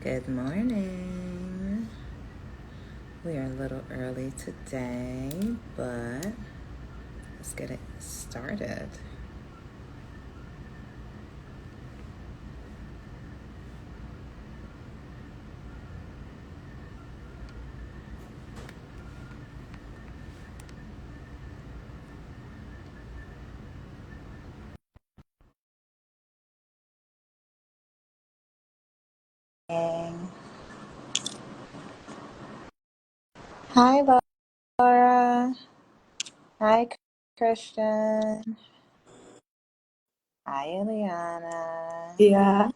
Good morning. We are a little early today, but let's get it started. Hi, Laura. Hi, Christian. Hi, Eliana. Yeah.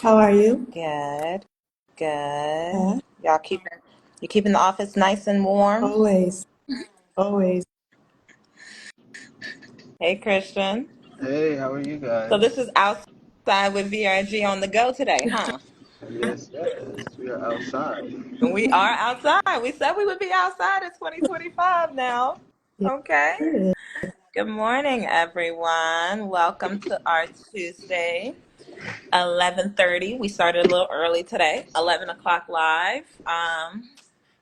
How are you? Good, good. Yeah. You keeping the office nice and warm? Always. Always. Hey, Christian. Hey, how are you So guys? this is outside with VRG on the go today, huh? Yes, yes, we are outside. And we are outside. We said we would be outside in 2025 now. Yeah. Okay. Period. Good morning, everyone. Welcome to our Tuesday, 11:30. We started a little early today, 11 o'clock live,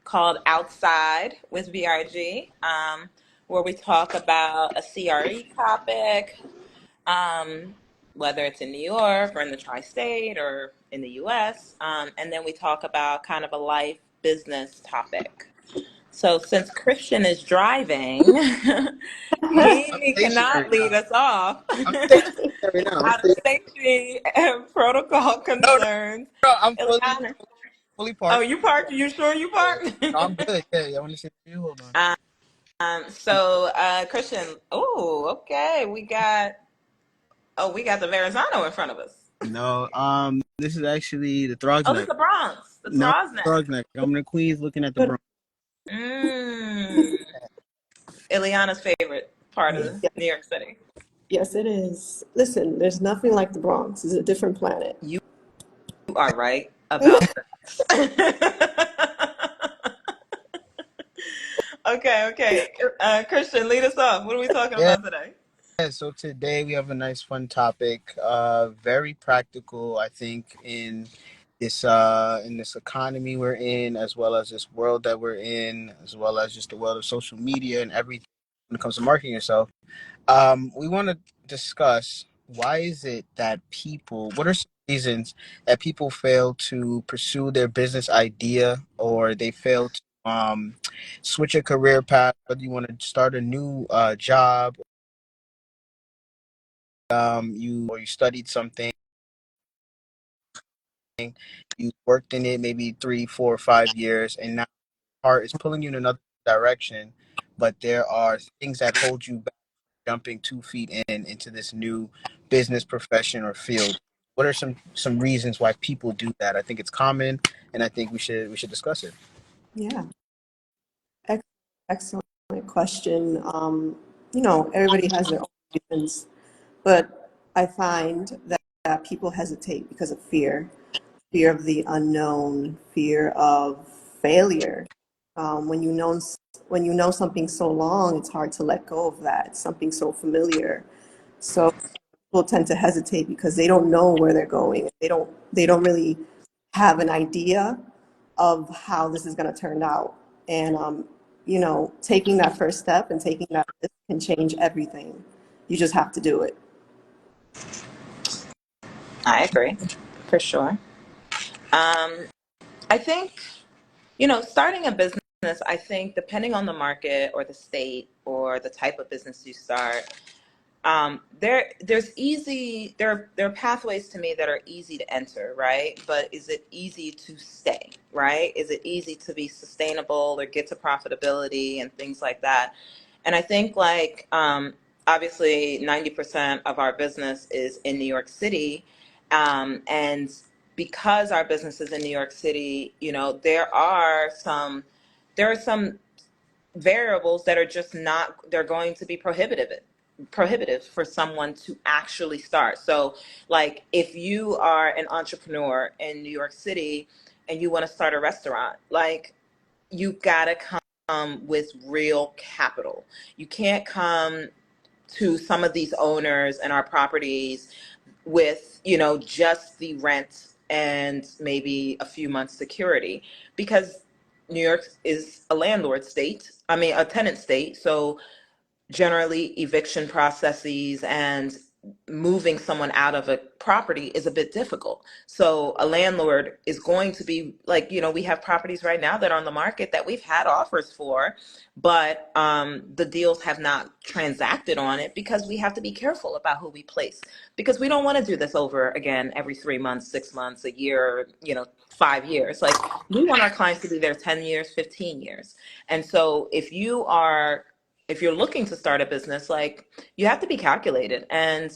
called Outside with VRG, where we talk about a CRE topic, um, whether it's in New York or in the tri-state or in the US. And then we talk about kind of a life business topic. So since Christian is driving, I'm he stationary cannot lead now. us off I'm stationary now. out of safety and protocol No, concerns. no, I'm Ileana, fully oh, parked. you parked? You sure you Yeah, parked? no, I'm good. Yeah, yeah. I want to see you. Hold on. Christian, oh, okay. We got the Verrazano in front of us. No, this is actually the Oh, this is Throgsneck. the Bronx, the No, Trosneck. Throgsneck. I'm in the Queens looking at the But Bronx. Mm. Ileana's favorite part yeah, of New York City. yes, it is. Listen, there's nothing like the Bronx. It's a different planet. You are right about that. Okay, okay. Christian, lead us off. What are we talking Yeah, about today? yeah. So today we have a nice, fun topic. Very practical, I think, in this economy we're in, as well as this world that we're in, as well as just the world of social media and everything when it comes to marketing yourself. We want to discuss why is it that what are some reasons that people fail to pursue their business idea, or they fail to switch a career path, whether you want to start a new job, you studied something, you worked in it maybe 3, 4, 5 years, and now your heart is pulling you in another direction, but there are things that hold you back jumping 2 feet into this new business profession or field. What are some reasons why people do that? I think it's common, and I think we should discuss it. Yeah. Ex- Excellent question. Everybody has their own reasons, but I find that people hesitate because of fear of the unknown, fear of failure. When when you know something so long, it's hard to let go of that. It's something so familiar. So people tend to hesitate because they don't know where they're going. They don't really have an idea of how this is going to turn out. And taking that first step and taking that risk can change everything. You just have to do it. I agree, for sure. Um, I think, starting a business, I think depending on the market or the state or the type of business you start, there are pathways to me that are easy to enter, right? But is it easy to stay, right? Is it easy to be sustainable or get to profitability and things like that? And I think obviously 90% of our business is in New York City, and because our business is in New York City, there are some variables that are just not, they're going to be prohibitive for someone to actually start. So like if you are an entrepreneur in New York City and you want to start a restaurant, like you gotta come with real capital. You can't come to some of these owners and our properties with, just the rent and maybe a few months security, because New York is a landlord state, I mean a tenant state. So generally eviction processes and moving someone out of a property is a bit difficult. So a landlord is going to be like, we have properties right now that are on the market that we've had offers for, but the deals have not transacted on it because we have to be careful about who we place, because we don't want to do this over again every 3 months, 6 months, a year, 5 years. Like, we want our clients to be there 10 years, 15 years. And so if you're looking to start a business, like, you have to be calculated. And,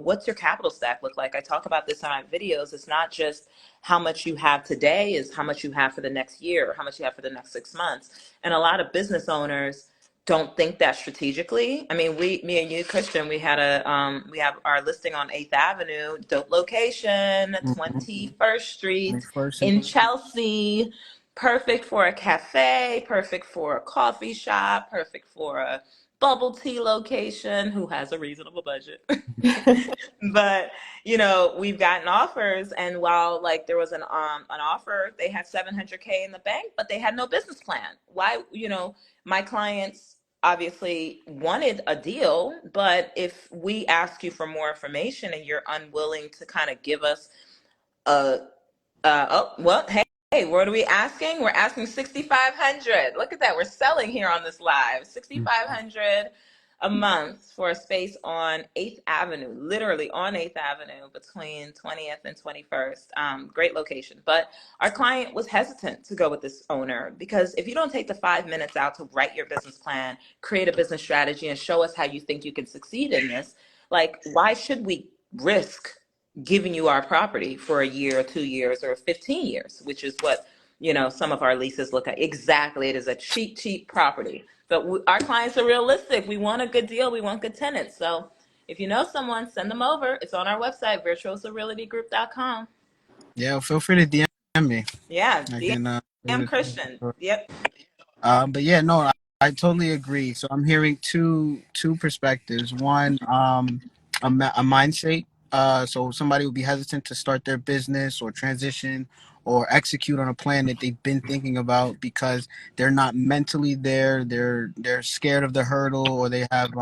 what's your capital stack look like? I talk about this in my videos. It's not just how much you have today, is how much you have for the next year, or how much you have for the next 6 months. And a lot of business owners don't think that strategically. I mean, me and you, Christian, we have our listing on 8th Avenue, dope location, Mhm. 21st Street First and in Chelsea. Perfect for a cafe, perfect for a coffee shop, perfect for a bubble tea location who has a reasonable budget. But we've gotten offers, and while, like, there was an offer, they had 700K in the bank, but they had no business plan. Why? My clients obviously wanted a deal, but if we ask you for more information and you're unwilling to kind of give us a oh, well, hey, what are we asking? We're asking 6,500. Look at that. We're selling here on this live. 6,500 a month for a space on 8th Avenue, literally on 8th Avenue between 20th and 21st. Great location. But our client was hesitant to go with this owner, because if you don't take the 5 minutes out to write your business plan, create a business strategy, and show us how you think you can succeed in this, like, why should we risk giving you our property for a year or 2 years or 15 years, which is what, some of our leases look at. Exactly. It is a cheap property. But our clients are realistic. We want a good deal. We want good tenants. So if you know someone, send them over. It's on our website, virtuosorealitygroup.com. Yeah, feel free to DM me. Yeah. I can. DM Christian. Yep. But yeah, no, I totally agree. So I'm hearing two perspectives. One, a mindset. So somebody would be hesitant to start their business or transition or execute on a plan that they've been thinking about because they're not mentally there. They're scared of the hurdle, or they have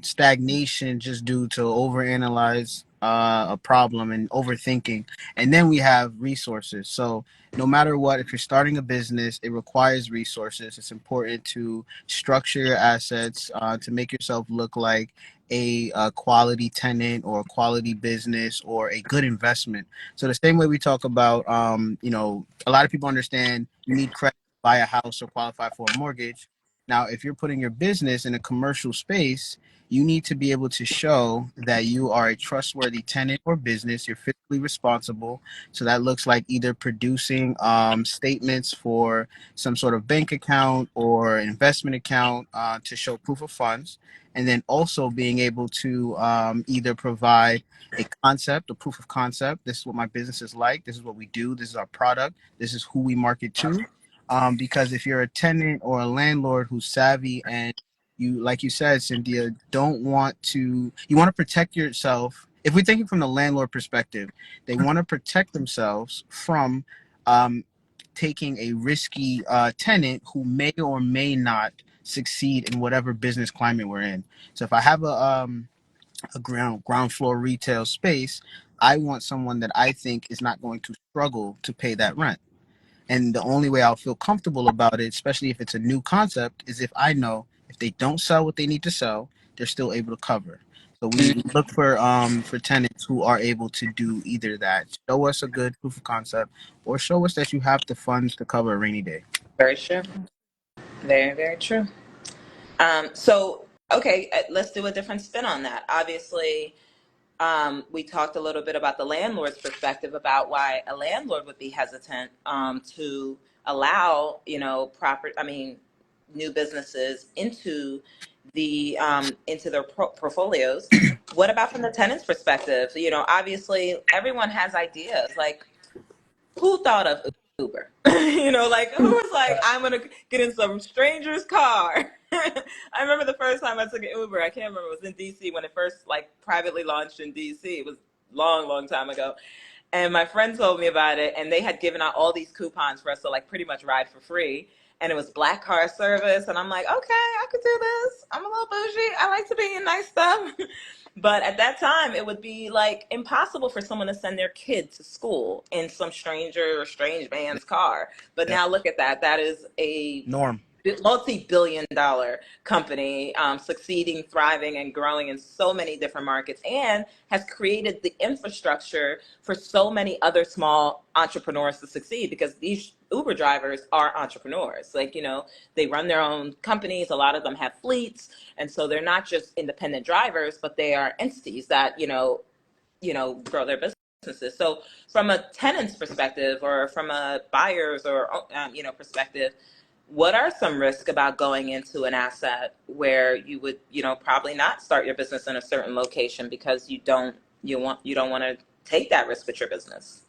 stagnation just due to overanalyze a problem and overthinking. And then we have resources. So no matter what, if you're starting a business, it requires resources. It's important to structure your assets to make yourself look like a quality tenant or a quality business or a good investment. So the same way we talk about, a lot of people understand you need credit to buy a house or qualify for a mortgage. Now, if you're putting your business in a commercial space, you need to be able to show that you are a trustworthy tenant or business. You're fiscally responsible. So that looks like either producing statements for some sort of bank account or investment account to show proof of funds. And then also being able to either provide a concept, a proof of concept. This is what my business is like. This is what we do. This is our product. This is who we market to. Because if you're a tenant or a landlord who's savvy and you, like you said, Cynthia, you want to protect yourself. If we're thinking from the landlord perspective, they want to protect themselves from um, taking a risky tenant who may or may not succeed in whatever business climate we're in. So if I have a ground floor retail space, I want someone that I think is not going to struggle to pay that rent. And the only way I'll feel comfortable about it, especially if it's a new concept, is if I know if they don't sell what they need to sell, they're still able to cover. So we look for tenants who are able to do either that, show us a good proof of concept, or show us that you have the funds to cover a rainy day. Very true. Very, very true. So, okay, let's do a different spin on that. Obviously, we talked a little bit about the landlord's perspective about why a landlord would be hesitant to allow, new businesses into their portfolios. What about from the tenant's perspective? Obviously everyone has ideas. Like, who thought of Uber. Like who was like, I'm gonna get in some stranger's car. I remember the first time I took an Uber. I can't remember. It was in DC when it first like privately launched in DC. It was long, long time ago. And my friend told me about it, and they had given out all these coupons for us to like pretty much ride for free. And it was black car service, and I'm like, okay, I could do this. I'm a little bougie. I like to be in nice stuff. But at that time, it would be like impossible for someone to send their kid to school in some stranger or strange man's car. But Yeah. now look at that. That is a Norm. multi-billion-dollar company, succeeding, thriving, and growing in so many different markets, and has created the infrastructure for so many other small entrepreneurs to succeed, because these Uber drivers are entrepreneurs. Like, they run their own companies. A lot of them have fleets. And so they're not just independent drivers, but they are entities that, grow their businesses. So from a tenant's perspective, or from a buyer's or perspective, what are some risks about going into an asset where you would, probably not start your business in a certain location because you don't want to take that risk with your business?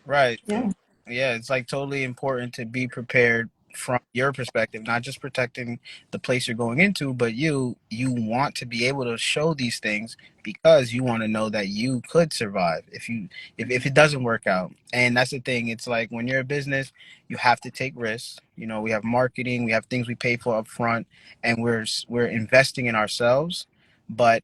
Right. Yeah. Yeah, it's like totally important to be prepared from your perspective, not just protecting the place you're going into, but you want to be able to show these things because you want to know that you could survive if it doesn't work out. And that's the thing. It's like when you're a business, you have to take risks. We have marketing, we have things we pay for up front, and we're investing in ourselves, but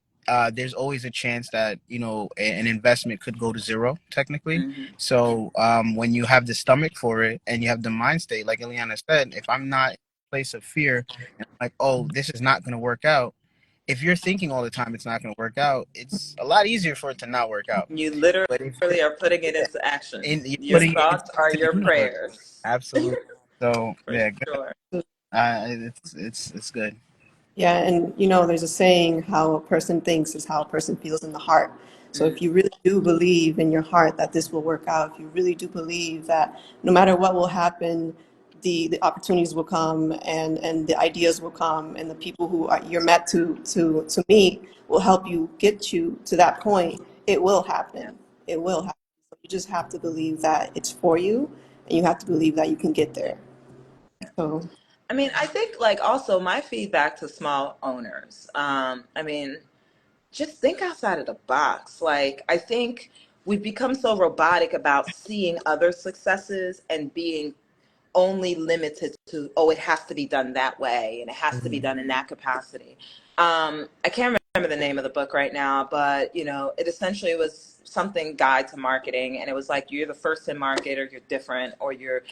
there's always a chance that an investment could go to zero technically. Hmm. So when you have the stomach for it and you have the mind state, like Ileana said, if I'm not in a place of fear and I'm like, oh, this is not going to work out. If you're thinking all the time it's not going to work out, it's a lot easier for it to not work out. You But if literally are putting it into action. you're Your putting it thoughts are into the your universe, prayers. absolutely. So For yeah, sure. it's good. Yeah, and there's a saying, how a person thinks is how a person feels in the heart. So Mm, if you really do believe in your heart that this will work out, if you really do believe that no matter what will happen, the opportunities will come, and the ideas will come, and the people who you're meant to meet will help you get you to that point, it will yeah. happen. It will happen. So you just have to believe that it's for you, and you have to believe that you can get there. So I mean, I think like also my feedback to small owners. I mean, just think outside of the box. Like, I think we've become so robotic about seeing other successes and being only limited to, oh, it has to be done that way and it has to be Mhm. done in that capacity. I can't remember the name of the book right now, but it essentially was something guide to marketing, and it was like you're the first in market, or you're different, or you're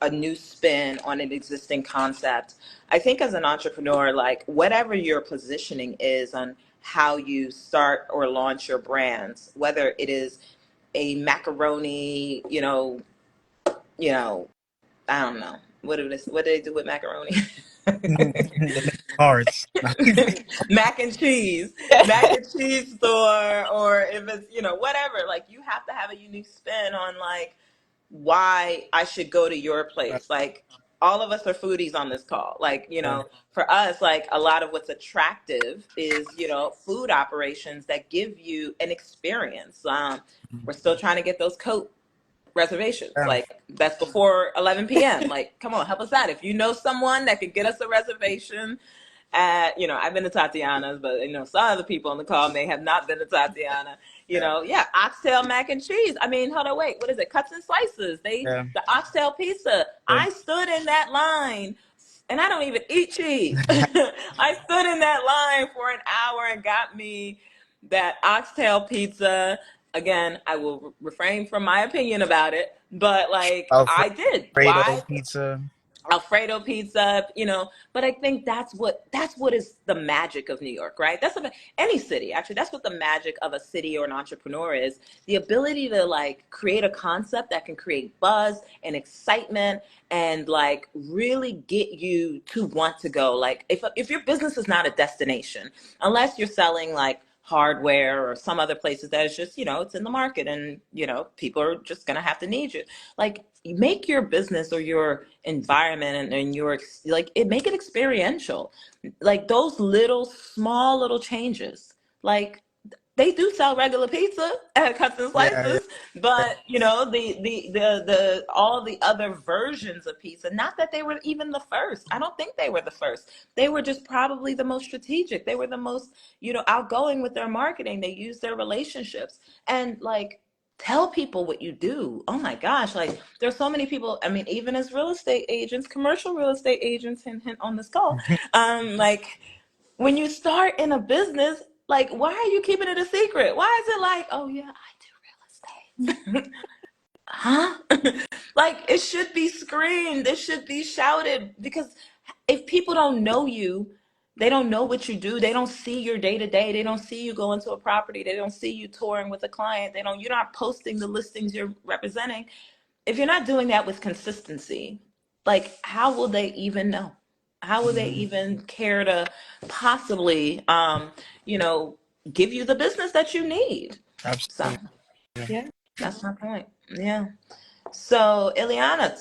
a new spin on an existing concept. I think as an entrepreneur, like whatever your positioning is on how you start or launch your brands, whether it is a macaroni, you know, I don't know. What do they do with macaroni? They make cards. Mac and cheese, mac and cheese store, or if it's, whatever. Like, you have to have a unique spin on like why I should go to your place. Like, all of us are foodies on this call. Like, for us, like a lot of what's attractive is, food operations that give you an experience. We're still trying to get those coat reservations. Yeah, Like, that's before 11 p.m. Like, come on, help us out. If you know someone that could get us a reservation at, I've been to Tatiana's, but some other people on the call may have not been to Tatiana. yeah, Yeah, oxtail mac and cheese. I mean, hold on, wait, what is it? Cuts and slices. yeah. The oxtail pizza. Good. I stood in that line, and I don't even eat cheese. I stood in that line for an hour and got me that oxtail pizza. Again, I will refrain from my opinion about it, but like I did. Alfredo Why? pizza. Alfredo pizza, but I think that's what is the magic of New York, right? Any city, actually. That's what the magic of a city or an entrepreneur is: the ability to like create a concept that can create buzz and excitement and like really get you to want to go. Like, if your business is not a destination, unless you're selling like hardware or some other places that is just, it's in the market, and people are just gonna have to need you. Like, make your business or your environment and your like it, make it experiential. Like those little small little changes, like they do sell regular pizza at Cuts and Yeah, Slices, but you know the all the other versions of pizza. Not that they were even the first. I don't think they were the first. They were just probably the most strategic. They were the most, you know, outgoing with their marketing. They used their relationships and like tell people what you do. Oh my gosh, like there's so many people. I mean, even as real estate agents, commercial real estate agents, hint on this call, yeah. like when you start in a business, like, why are you keeping it a secret? Why is it like, oh yeah, I do real estate? Huh? Like, it should be screamed, it should be shouted, because if people don't know you, they don't know what you do, they don't see your day to day, they don't see you go into a property, they don't see you touring with a client, you're not posting the listings you're representing. If you're not doing that with consistency, like how will they even know? How will they Mhm. even care to possibly, you know, give you the business that you need? So Absolutely. Yeah. that's my point. Yeah. So Ileana,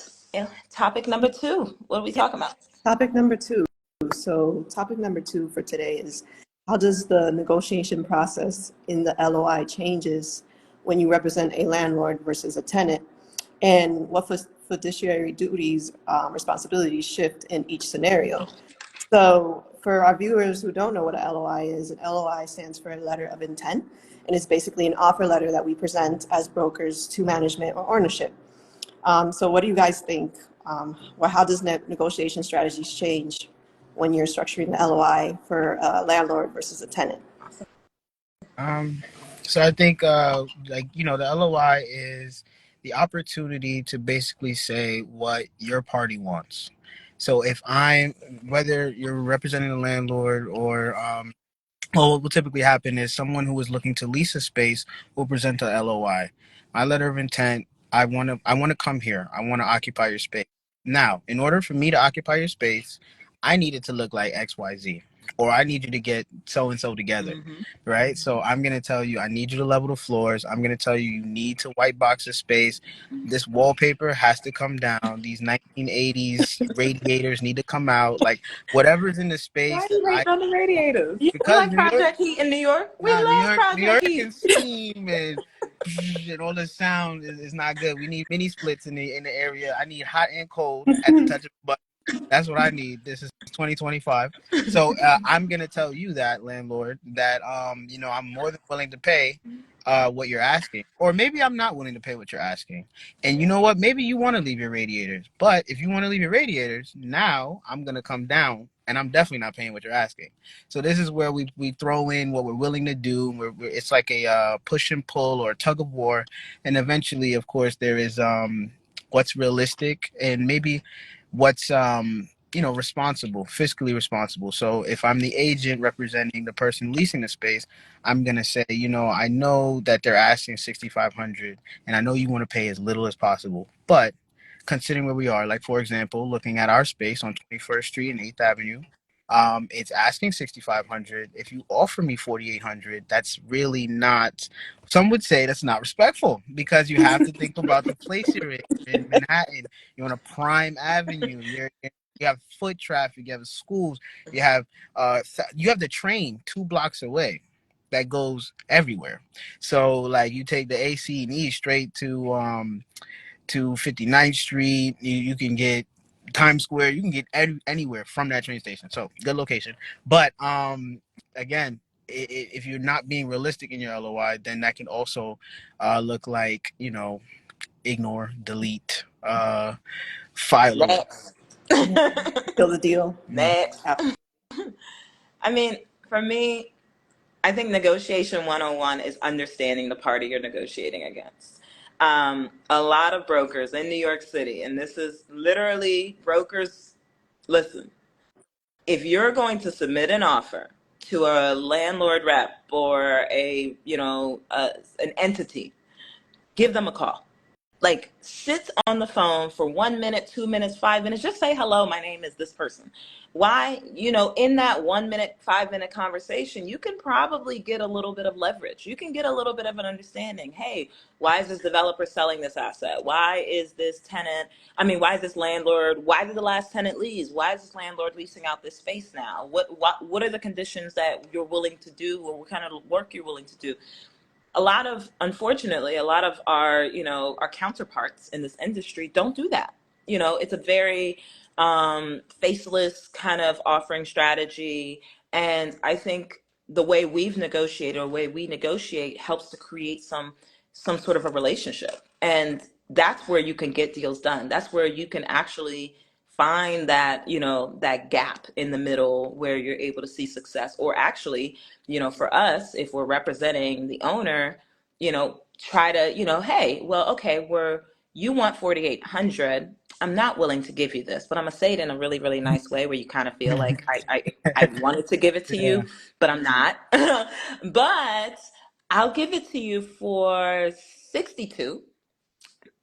topic number 2. What are we Yeah. talking about? Topic number two. So, topic number two for today is how does the negotiation process in the LOI changes when you represent a landlord versus a tenant, and what fiduciary duties, responsibilities shift in each scenario? So, for our viewers who don't know what an LOI is, an LOI stands for a letter of intent, and it's basically an offer letter that we present as brokers to management or ownership. So what do you guys think? Well, how does negotiation strategies change when you're structuring the LOI for a landlord versus a tenant? Um, so I think, like, the LOI is the opportunity to basically say what your party wants. So if whether you're representing the landlord or well, what will typically happen is someone who is looking to lease a space will present a LOI. My letter of intent, I want to come here. I want to occupy your space. Now, in order for me to occupy your space, I need it to look like XYZ. Or I need you to get so and so together. Mm-hmm. Right? So I'm gonna tell you I need you to level the floors. I'm gonna tell you you need to white box the space. This wallpaper has to come down. These 1980s radiators need to come out. Like whatever's in the Why space are that you I rating on the radiators? We because like New York, Project Heat in New York. We nah, New love York, New Project York Heat. and steam and all the sound is not good. We need mini splits in the area. I need hot and cold at the touch of a button. That's what I need. This is 2025. So I'm gonna tell you that landlord that I'm more than willing to pay what you're asking, or maybe I'm not willing to pay what you're asking. And you know what? Maybe you want to leave your radiators, but if you want to leave your radiators, now I'm gonna come down, and I'm definitely not paying what you're asking. So this is where we throw in what we're willing to do. It's like a push and pull or a tug of war, and eventually, of course, there is what's realistic and maybe what's responsible, fiscally responsible. So if I'm the agent representing the person leasing the space, I'm gonna say, I know that they're asking 6,500, and I know you want to pay as little as possible, but considering where we are, like for example, looking at our space on 21st Street and 8th Avenue, it's asking 6,500. If you offer me 4,800, that's really not. Some would say that's not respectful because you have to think about the place you're in. You're in Manhattan. You're on a prime avenue. You have foot traffic. You have schools. You have the train 2 blocks away that goes everywhere. So like you take the AC and E straight to 59th Street. You can get Times Square. You can get anywhere from that train station. So good location. But again, if you're not being realistic in your LOI, then that can also look like ignore, delete, file away. Next. Yeah. Seal the deal. Mhm. Next. I mean, for me, I think negotiation 101 is understanding the party you're negotiating against. A lot of brokers in New York City, and this is literally brokers, listen, if you're going to submit an offer to a landlord rep or an entity, give them a call. like sit on the phone for 1 minute, 2 minutes, 5 minutes, just say hello, my name is this person. Why? In that 1 minute, 5 minute conversation, you can probably get a little bit of leverage. You can get a little bit of an understanding. Hey, why is this developer selling this asset? Why is this tenant, why is this landlord, why did the last tenant leave? Why is this landlord leasing out this space now? What are the conditions that you're willing to do, or what kind of work you're willing to do? Unfortunately, a lot of our counterparts in this industry don't do that. It's a very faceless kind of offering strategy. And I think the way we've negotiated, or way we negotiate, helps to create some sort of a relationship. And that's where you can get deals done. That's where you can actually find that gap in the middle where you're able to see success. Or actually, for us, if we're representing the owner, try to, hey, well, okay, you want 4,800. I'm not willing to give you this, but I'm gonna say it in a really, really nice way where you kind of feel like I wanted to give it to Yeah. you, but I'm not. But I'll give it to you for 62.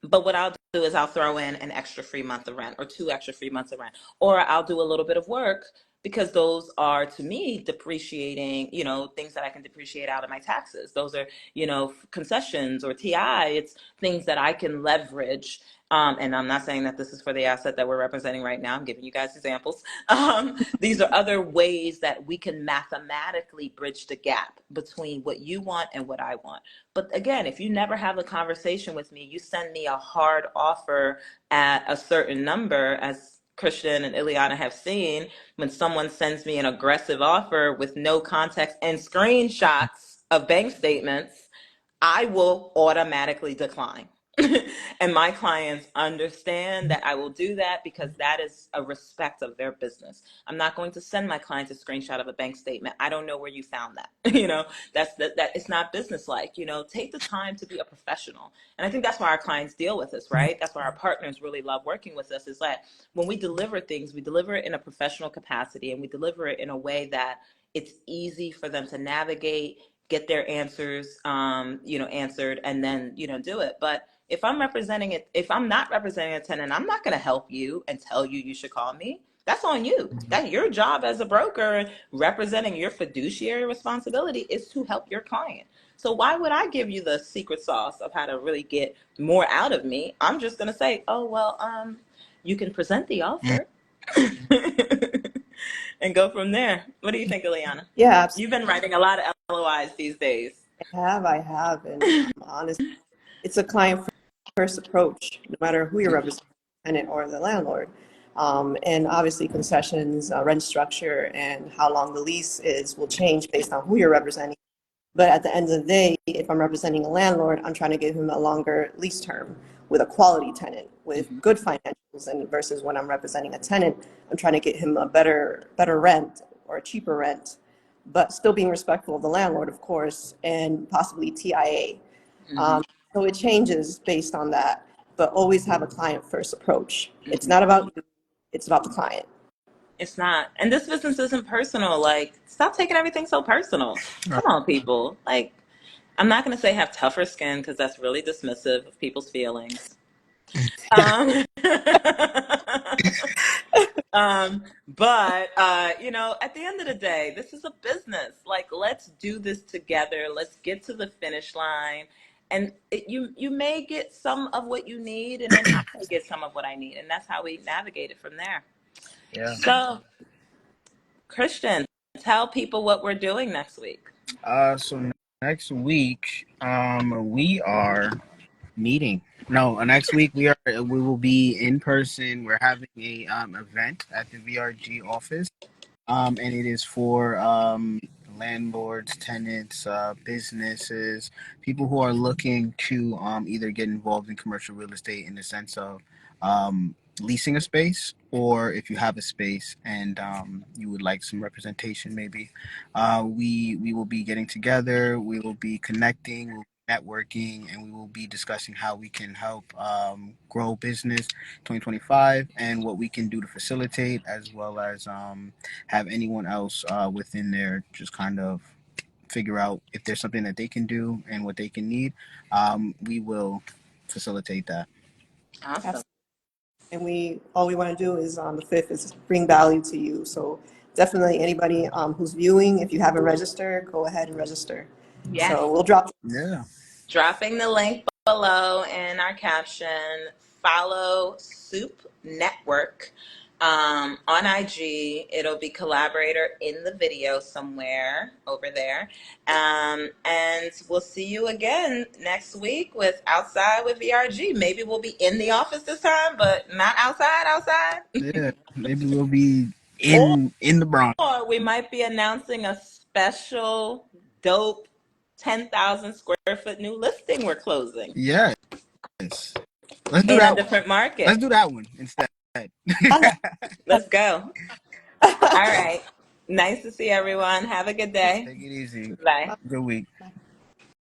But what I'll do is I'll throw in an extra free month of rent, or 2 extra free months of rent, or I'll do a little bit of work, because those are, to me, depreciating, things that I can depreciate out of my taxes. Those are, concessions or TI. It's things that I can leverage. And I'm not saying that this is for the asset that we're representing right now. I'm giving you guys examples. These are other ways that we can mathematically bridge the gap between what you want and what I want. But again, if you never have a conversation with me, you send me a hard offer at a certain number, as Christian and Ileana have seen, when someone sends me an aggressive offer with no context and screenshots of bank statements, I will automatically decline. And my clients understand that I will do that, because that is a respect of their business. I'm not going to send my clients a screenshot of a bank statement. I don't know where you found that. That it's not businesslike. Take the time to be a professional. And I think that's why our clients deal with us, right? That's why our partners really love working with us, is that when we deliver things, we deliver it in a professional capacity, and we deliver it in a way that it's easy for them to navigate, get their answers, answered, and then, do it. But if I'm not representing a tenant, I'm not going to help you and tell you you should call me. That's on you. That's your job as a broker. Representing your fiduciary responsibility is to help your client. So why would I give you the secret sauce of how to really get more out of me? I'm just going to say, oh, well, you can present the offer and go from there. What do you think, Ileana? Yeah, You've been writing a lot of LOIs these days. I have, and honestly, it's a client first approach, no matter who you're representing, the tenant or the landlord. And obviously, concessions, rent structure, and how long the lease is will change based on who you're representing. But at the end of the day, if I'm representing a landlord, I'm trying to give him a longer lease term with a quality tenant with Mhm. good financials, and versus when I'm representing a tenant, I'm trying to get him a better rent or a cheaper rent, but still being respectful of the landlord, of course, and possibly TIA. Mhm. So it changes based on that, but always have a client first approach. It's Mhm. not about you, it's about the client. It's not. And this business isn't personal. Like, stop taking everything so personal. Come on, people. Like, I'm not going to say have tougher skin, because that's really dismissive of people's feelings. Um, but at the end of the day, this is a business. Like, let's do this together. Let's get to the finish line. And you may get some of what you need, and then I may get some of what I need. And that's how we navigate it from there. Yeah. So, Christian, tell people what we're doing next week. So next week, we are meeting. No, next week we will be in person. We're having a event at the VRG office. And it is for landlords, tenants, businesses, people who are looking to either get involved in commercial real estate in the sense of leasing a space, or if you have a space and you would like some representation, maybe. We will be getting together. We will be connecting. We'll be networking, and we will be discussing how we can help grow business 2025, and what we can do to facilitate, as well as have anyone else within there just kind of figure out if there's something that they can do and what they can need. We will. facilitate that. Awesome. Absolutely. And all we want to do is on the 5th is bring value to you. So definitely anybody who's viewing, if you haven't registered, go ahead and register. Yes. So we'll drop. Yeah. Dropping the link below in our caption. Follow Soup Network on IG. It'll be collaborator in the video somewhere over there. And we'll see you again next week with Outside with VRG. Maybe we'll be in the office this time, but not outside. Yeah. Maybe we'll be Or in the Bronx. we might be announcing a special, dope 10,000 square foot new listing we're closing Yes. Let's do in a that one. different market. Let's do that one instead. I love Let's go. All right. Nice to see everyone. Have a good day. Take it easy. Bye. Good week. Bye.